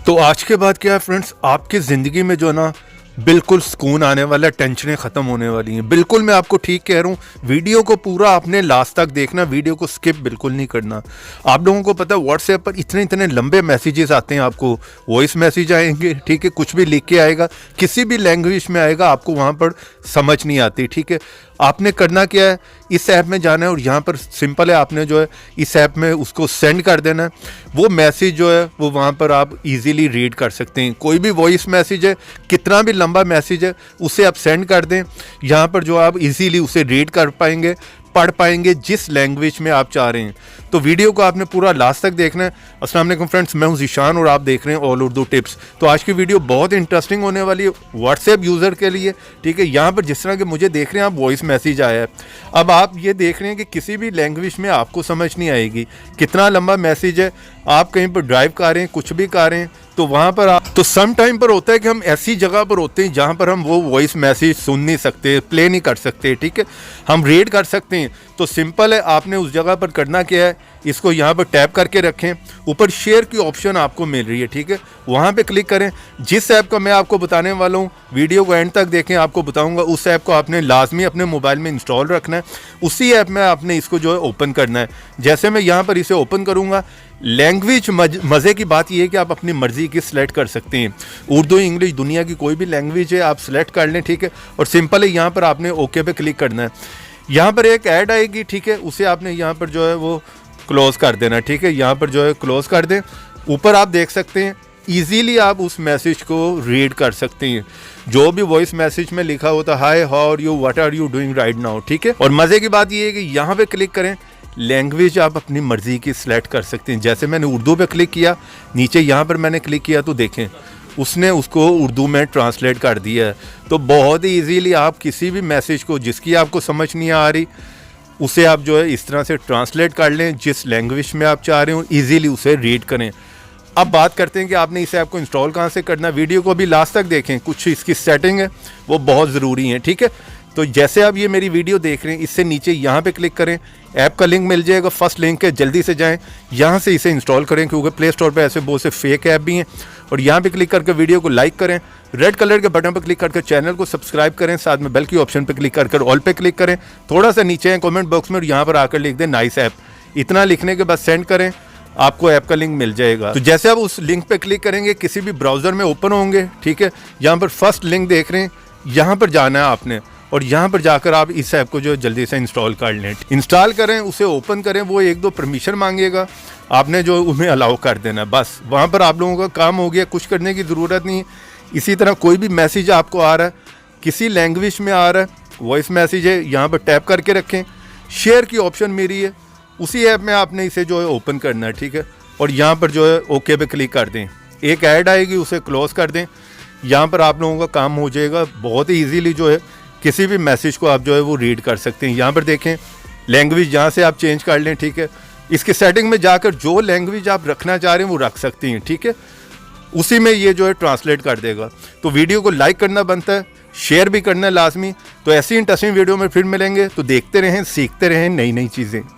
तो आज के बाद क्या है फ्रेंड्स, आपकी ज़िंदगी में जो है ना बिल्कुल सुकून आने वाला है, टेंशनें ख़त्म होने वाली हैं। बिल्कुल मैं आपको ठीक कह रहा हूँ। वीडियो को पूरा आपने लास्ट तक देखना, वीडियो को स्किप बिल्कुल नहीं करना। आप लोगों को पता है व्हाट्सएप पर इतने इतने लंबे मैसेजेस आते हैं, आपको वॉइस मैसेज आएंगे, ठीक है, कुछ भी लिख के आएगा, किसी भी लैंग्वेज में आएगा, आपको वहाँ पर समझ नहीं आती, ठीक है। आपने करना क्या है, इस ऐप में जाना है और यहाँ पर सिंपल है, आपने जो है इस ऐप में उसको सेंड कर देना है। वो मैसेज जो है वो वहाँ पर आप इजीली रीड कर सकते हैं। कोई भी वॉइस मैसेज है, कितना भी लंबा मैसेज है, उसे आप सेंड कर दें। यहाँ पर जो आप इजीली उसे रीड कर पाएंगे, पढ़ पाएंगे जिस लैंग्वेज में आप चाह रहे हैं। तो वीडियो को आपने पूरा लास्ट तक देखना है। अस्सलाम वालेकुम फ्रेंड्स, मैं हूं ज़ीशान और आप देख रहे हैं ऑल उर्दू टिप्स। तो आज की वीडियो बहुत इंटरेस्टिंग होने वाली है व्हाट्सएप यूज़र के लिए, ठीक है। यहाँ पर जिस तरह के मुझे देख रहे हैं आप, वॉइस मैसेज आया है। अब आप ये देख रहे हैं कि किसी भी लैंग्वेज में आपको समझ नहीं आएगी, कितना लंबा मैसेज है। आप कहीं पर ड्राइव कर रहे हैं, कुछ भी कर रहे हैं, तो वहाँ पर आप तो सम टाइम पर होता है कि हम ऐसी जगह पर होते हैं जहाँ पर हम वो वॉइस मैसेज सुन नहीं सकते, प्ले नहीं कर सकते, ठीक है। हम रीड कर सकते हैं। तो सिंपल है, आपने उस जगह पर करना क्या है, इसको यहाँ पर टैप करके रखें। ऊपर शेयर की ऑप्शन आपको मिल रही है, ठीक है, वहाँ पे क्लिक करें। जिस ऐप का मैं आपको बताने वाला हूँ, वीडियो को एंड तक देखें, आपको बताऊँगा। उस ऐप को आपने लाजमी अपने मोबाइल में इंस्टॉल रखना है। उसी ऐप में आपने इसको जो है ओपन करना है। जैसे मैं यहाँ पर इसे ओपन करूँगा, लैंग्वेज मज़े की बात यह है कि आप अपनी मर्ज़ी की सिलेक्ट कर सकते हैं। उर्दू, इंग्लिश, दुनिया की कोई भी लैंग्वेज है आप सिलेक्ट कर लें, ठीक है। और सिंपल है, यहाँ पर आपने ओके पे क्लिक करना है। यहाँ पर एक ऐड आएगी, ठीक है, उसे आपने यहाँ पर जो है वो क्लोज़ कर देना, ठीक है। यहाँ पर जो है क्लोज़ कर दें। ऊपर आप देख सकते हैं, ईजीली आप उस मैसेज को रीड कर सकते हैं। जो भी वॉइस मैसेज में लिखा होता है, hi, how are you, what are you doing right now, ठीक है। और मज़े की बात यह है कि यहाँ पे क्लिक करें, लैंग्वेज आप अपनी मर्ज़ी की सिलेक्ट कर सकते हैं। जैसे मैंने उर्दू पे क्लिक किया, नीचे यहाँ पर मैंने क्लिक किया, तो देखें उसने उसको उर्दू में ट्रांसलेट कर दिया है। तो बहुत ही इजीली आप किसी भी मैसेज को जिसकी आपको समझ नहीं आ रही, उसे आप जो है इस तरह से ट्रांसलेट कर लें, जिस लैंग्वेज में आप चाह रहे हो, ईजीली उसे रीड करें। अब बात करते हैं कि आपने इस ऐप को इंस्टॉल कहाँ से करना है। वीडियो को अभी लास्ट तक देखें, कुछ इसकी सेटिंग है वो बहुत ज़रूरी है, ठीक है। तो जैसे आप ये मेरी वीडियो देख रहे हैं, इससे नीचे यहाँ पे क्लिक करें, ऐप का लिंक मिल जाएगा, फर्स्ट लिंक है, जल्दी से जाएं, यहाँ से इसे इंस्टॉल करें, क्योंकि प्ले स्टोर पे ऐसे बहुत से फेक ऐप भी हैं। और यहाँ पे क्लिक करके वीडियो को लाइक करें, रेड कलर के बटन पर क्लिक करके चैनल को सब्सक्राइब करें, साथ में बेल की ऑप्शन पर क्लिक करके ऑल पे क्लिक करें। थोड़ा सा नीचे है कॉमेंट बॉक्स में, और यहाँ पर आकर लिख दें नाइस ऐप। इतना लिखने के बाद सेंड करें, आपको ऐप का लिंक मिल जाएगा। तो जैसे आप उस लिंक पे क्लिक करेंगे, किसी भी ब्राउज़र में ओपन होंगे, ठीक है। यहाँ पर फर्स्ट लिंक देख रहे हैं, यहाँ पर जाना है आपने, और यहाँ पर जाकर आप इस ऐप को जो जल्दी से इंस्टॉल कर लें। इंस्टॉल करें, उसे ओपन करें, वो एक दो परमिशन मांगेगा, आपने जो उन्हें अलाउ कर देना, बस वहाँ पर आप लोगों का काम हो गया, कुछ करने की ज़रूरत नहीं है। इसी तरह कोई भी मैसेज आपको आ रहा है, किसी लैंग्वेज में आ रहा है, वॉइस मैसेज है, यहाँ पर टैप करके रखें, शेयर की ऑप्शन मेरी है, उसी ऐप में आपने इसे जो है ओपन करना है, ठीक है। और यहाँ पर जो है ओके पे क्लिक कर दें, एक ऐड आएगी, उसे क्लोज़ कर दें। यहाँ पर आप लोगों का काम हो जाएगा। बहुत ही ईजीली जो है किसी भी मैसेज को आप जो है वो रीड कर सकते हैं। यहाँ पर देखें, लैंग्वेज यहाँ से आप चेंज कर लें, ठीक है। इसके सेटिंग में जाकर जो लैंग्वेज आप रखना चाह रहे हैं वो रख सकती हैं, ठीक है। उसी में ये जो है ट्रांसलेट कर देगा। तो वीडियो को लाइक करना बनता है, शेयर भी करना है लाजमी। तो ऐसी इंटरेस्टिंग वीडियो में फिर मिलेंगे। तो देखते रहें, सीखते रहें नई नई चीज़ें।